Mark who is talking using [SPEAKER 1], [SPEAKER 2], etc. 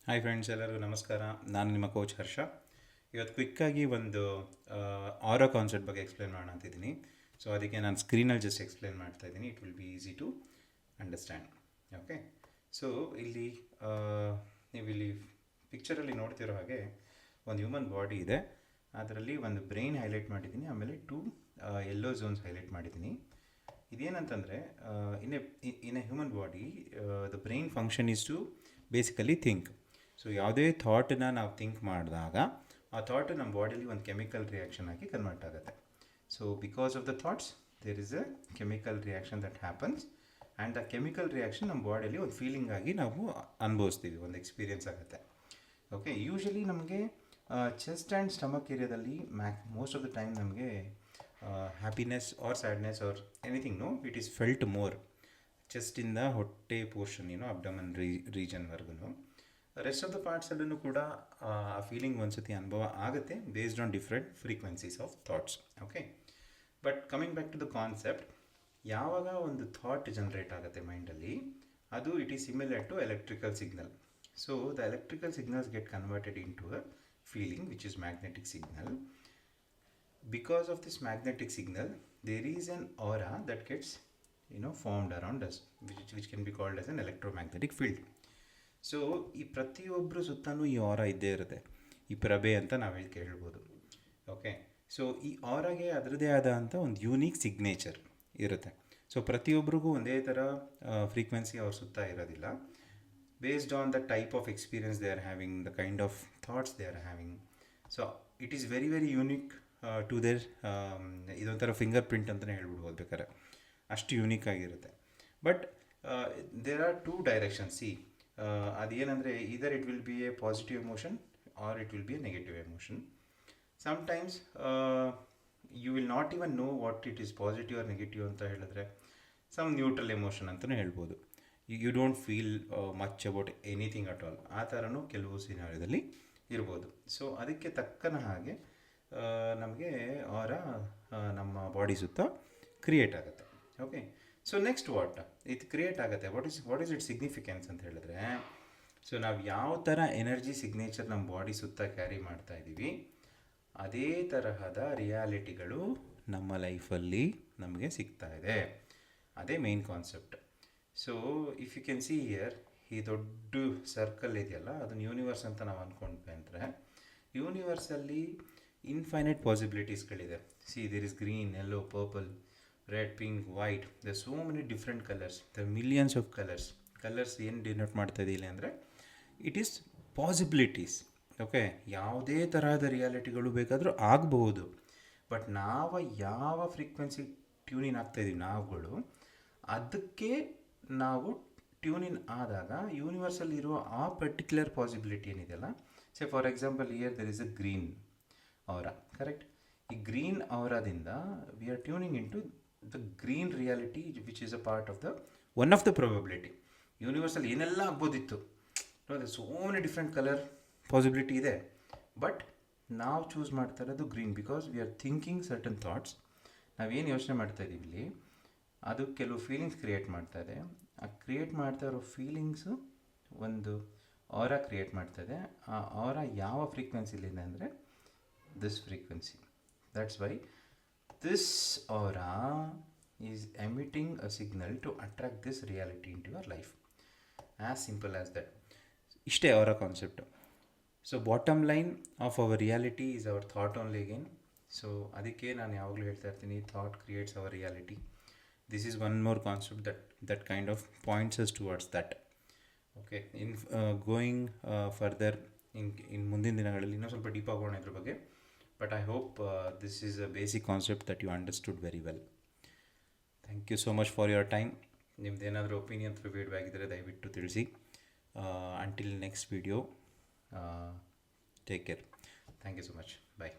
[SPEAKER 1] Hi friends, ಎಲ್ಲರಿಗೂ ನಮಸ್ಕಾರ. ನಾನು ನಿಮ್ಮ ಕೋಚ್ ಹರ್ಷ. ಇವತ್ತು ಕ್ವಿಕ್ಕಾಗಿ ಒಂದು ಆರೋ ಕಾನ್ಸೆಪ್ಟ್ ಬಗ್ಗೆ ಎಕ್ಸ್ಪ್ಲೇನ್ ಮಾಡೋಣ ಅಂತಿದ್ದೀನಿ. ಸೊ ಅದಕ್ಕೆ ನಾನು ಸ್ಕ್ರೀನಲ್ಲಿ ಜಸ್ಟ್ ಎಕ್ಸ್ಪ್ಲೇನ್ ಮಾಡ್ತಾ ಇದ್ದೀನಿ. It will be easy to understand. Okay, so ಇಲ್ಲಿ ನೀವು ಇಲ್ಲಿ ಪಿಕ್ಚರಲ್ಲಿ ನೋಡ್ತಿರೋ ಹಾಗೆ ಒಂದು ಹ್ಯೂಮನ್ ಬಾಡಿ ಇದೆ. ಅದರಲ್ಲಿ ಒಂದು ಬ್ರೈನ್ ಹೈಲೈಟ್ ಮಾಡಿದ್ದೀನಿ, ಆಮೇಲೆ 2 ಯೆಲ್ಲೋ ಝೋನ್ಸ್ ಹೈಲೈಟ್ ಮಾಡಿದ್ದೀನಿ. ಇದೇನಂತಂದರೆ in a human body the brain function is to basically think. So ಯಾವುದೇ ಥಾಟನ್ನ ನಾವು ಥಿಂಕ್ ಮಾಡಿದಾಗ ಆ ಥಾಟ್ ನಮ್ಮ ಬಾಡಿಲಿ ಒಂದು ಕೆಮಿಕಲ್ ರಿಯಾಕ್ಷನ್ ಆಗಿ ಕನ್ವರ್ಟ್ ಆಗುತ್ತೆ. So because of the thoughts there is a chemical reaction that happens, and ಆ ಕೆಮಿಕಲ್ ರಿಯಾಕ್ಷನ್ ನಮ್ಮ ಬಾಡಿಯಲ್ಲಿ ಒಂದು ಫೀಲಿಂಗ್ ಆಗಿ ನಾವು ಅನುಭವಿಸ್ತೀವಿ, ಒಂದು ಎಕ್ಸ್ಪೀರಿಯನ್ಸ್ ಆಗುತ್ತೆ. ಓಕೆ, ಯೂಶಲಿ ನಮಗೆ ಚೆಸ್ಟ್ ಆ್ಯಂಡ್ ಸ್ಟಮಕ್ ಏರಿಯಾದಲ್ಲಿ ಮೋಸ್ಟ್ ಆಫ್ ದ ಟೈಮ್ ನಮಗೆ happiness or sadness or anything, no, it is felt more ಚೆಸ್ಟಿಂದ ಹೊಟ್ಟೆ ಪೋರ್ಷನ್, ಅಬ್ಡಮನ್ ರೀಜನ್ವರೆಗೂ. ರೆಸ್ಟ್ ಆಫ್ ದ ಪಾರ್ಟ್ಸಲ್ಲೂ ಕೂಡ ಆ ಫೀಲಿಂಗ್ ಒಂದ್ಸತಿ ಅನುಭವ ಆಗುತ್ತೆ, based on different frequencies of thoughts. Okay, but coming back to the concept, ಯಾವಾಗ ಒಂದು ಥಾಟ್ ಜನ್ರೇಟ್ ಆಗುತ್ತೆ ಮೈಂಡಲ್ಲಿ, ಅದು it is similar to electrical signal. So the electrical signals get converted into a feeling which is magnetic signal. Because of this magnetic signal, there is an aura that gets formed around us, which can be called as an electromagnetic field. So ಈ ಪ್ರತಿಯೊಬ್ಬರು ಸುತ್ತಲೂ ಈ ಆರಾ ಇದ್ದೇ ಇರುತ್ತೆ, ಈ ಪ್ರಭೆ ಅಂತ ನಾವು ಹೇಳ್ಬೋದು. ಓಕೆ, ಸೊ ಈ ಆರಾಗೆ ಅದರದೇ ಆದಂಥ ಒಂದು ಯೂನಿಕ್ ಸಿಗ್ನೇಚರ್ ಇರುತ್ತೆ. ಸೊ ಪ್ರತಿಯೊಬ್ಬರಿಗೂ ಒಂದೇ ಥರ ಫ್ರೀಕ್ವೆನ್ಸಿ ಅವ್ರ ಸುತ್ತ ಇರೋದಿಲ್ಲ, based on the type of experience they are having, the kind of thoughts they are having. So it is very very unique to their. ಇದೊಂಥರ ಫಿಂಗರ್ ಪ್ರಿಂಟ್ ಅಂತಲೇ ಹೇಳ್ಬಿಡ್ಬೋದು ಬೇಕಾದ್ರೆ, ಅಷ್ಟು ಯೂನಿಕ್ ಆಗಿರುತ್ತೆ. But there are 2 directions. ಅದೇನೆಂದರೆ, either it will be a positive emotion or it will be a negative emotion. Sometimes you will not even know what it is positive or negative ಅಂತ ಹೇಳಿದ್ರೆ, some neutral emotion ಅಂತಲೇ ಹೇಳ್ಬೋದು. You don't feel much about anything at all. ಆ ಥರನೂ ಕೆಲವು ಸಿನಾರಿಯೋದಲ್ಲಿ ಇರ್ಬೋದು. So ಅದಕ್ಕೆ ತಕ್ಕನ ಹಾಗೆ ನಮಗೆ ಆರ ನಮ್ಮ ಬಾಡಿ ಸುತ್ತ ಕ್ರಿಯೇಟ್ ಆಗುತ್ತೆ. ಓಕೆ, ಸೊ ನೆಕ್ಸ್ಟ್ ವಾಟ್ ಇದು ಕ್ರಿಯೇಟ್ ಆಗುತ್ತೆ, ವಾಟ್ ಈಸ್ ಇಟ್ ಸಿಗ್ನಿಫಿಕೆನ್ಸ್ ಅಂತ ಹೇಳಿದ್ರೆ, ಸೊ ನಾವು ಯಾವ ಥರ ಎನರ್ಜಿ ಸಿಗ್ನೇಚರ್ ನಮ್ಮ ಬಾಡಿ ಸುತ್ತ ಕ್ಯಾರಿ ಮಾಡ್ತಾ ಇದ್ದೀವಿ, ಅದೇ ತರಹದ ರಿಯಾಲಿಟಿಗಳು ನಮ್ಮ ಲೈಫಲ್ಲಿ ನಮಗೆ ಸಿಗ್ತಾ ಇದೆ. ಅದೇ main concept. So if you can see here, ಈ ದೊಡ್ಡ ಸರ್ಕಲ್ ಇದೆಯಲ್ಲ, ಅದನ್ನು ಯೂನಿವರ್ಸ್ ಅಂತ ನಾವು ಅಂದ್ಕೊಂಡ್ವಿ ಅಂದರೆ, ಯೂನಿವರ್ಸಲ್ಲಿ ಇನ್ಫೈನೈಟ್ ಪಾಸಿಬಿಲಿಟೀಸ್ಗಳಿದೆ. See, there is green, yellow, purple, red, pink, white. The so many different colours, the millions of colours. Colours ಏನು ಡಿನೋಟ್ ಮಾಡ್ತಾ ಇದ್ದಿಲ್ಲ ಅಂದರೆ, ಇಟ್ ಈಸ್ ಪಾಸಿಬಿಲಿಟೀಸ್. ಓಕೆ, ಯಾವುದೇ ತರಹದ ರಿಯಾಲಿಟಿಗಳು ಬೇಕಾದರೂ ಆಗಬಹುದು. ಬಟ್ ನಾವು ಯಾವ ಫ್ರೀಕ್ವೆನ್ಸಿ ಟ್ಯೂನಿನ್ ಆಗ್ತಾಯಿದ್ದೀವಿ ನಾವುಗಳು, ಅದಕ್ಕೆ ನಾವು ಟ್ಯೂನಿನ್ ಆದಾಗ ಯೂನಿವರ್ಸಲ್ಲಿರುವ ಆ ಪರ್ಟಿಕ್ಯುಲರ್ ಪಾಸಿಬಿಲಿಟಿ ಏನಿದೆಯಲ್ಲ, say for example here there is a green aura, correct? ಈ ಗ್ರೀನ್ ಆರಾದಿಂದ we are tuning in to the green reality which is a part of the one of the probability. ಯೂನಿವರ್ಸಲ್ಲಿ ಏನೆಲ್ಲ ಆಗ್ಬೋದಿತ್ತು, so many different colour possibility ಇದೆ, but ನಾವು choose ಮಾಡ್ತಾ ಇರೋದು green because we are thinking certain thoughts. ನಾವೇನು ಯೋಚನೆ ಮಾಡ್ತಾ ಇದ್ದೀವಿ ಇಲ್ಲಿ, ಅದು ಕೆಲವು ಫೀಲಿಂಗ್ಸ್ ಕ್ರಿಯೇಟ್ ಮಾಡ್ತಾ ಇದೆ. ಆ ಕ್ರಿಯೇಟ್ ಮಾಡ್ತಾ ಇರೋ ಫೀಲಿಂಗ್ಸು ಒಂದು ಆರಾ ಕ್ರಿಯೇಟ್ ಮಾಡ್ತಾ ಇದೆ. ಆ ಆರಾ ಯಾವ ಫ್ರೀಕ್ವೆನ್ಸಿಲಿದೆ ಅಂದರೆ this frequency. That's why this aura is emitting a signal to attract this reality into your life. As simple as that. Ishte aura concept. So bottom line of our reality is our thought only again. So ಅದಕ್ಕೆ ನಾನು ಯಾವಾಗಲೂ ಹೇಳ್ತಾ ಇರ್ತೀನಿ, thought creates our reality. This is one more concept that kind of points us towards that. Okay, in going further in ಮುಂದಿನ ದಿನಗಳಲ್ಲಿ ಇನ್ನೂ ಸ್ವಲ್ಪ deep ಆಗೋಣ ಇದ್ರ ಬಗ್ಗೆ. But I hope this is a basic concept that you understood very well. Thank you so much for your time. ನಿಮ್ದು ಏನಾದರೂ opinion ಅಥವಾ ಫೀಡ್ಬ್ಯಾಕ್ ಇದ್ದರೆ ದಯವಿಟ್ಟು ತಿಳಿಸಿ. Until next video, take care. Thank you so much. Bye.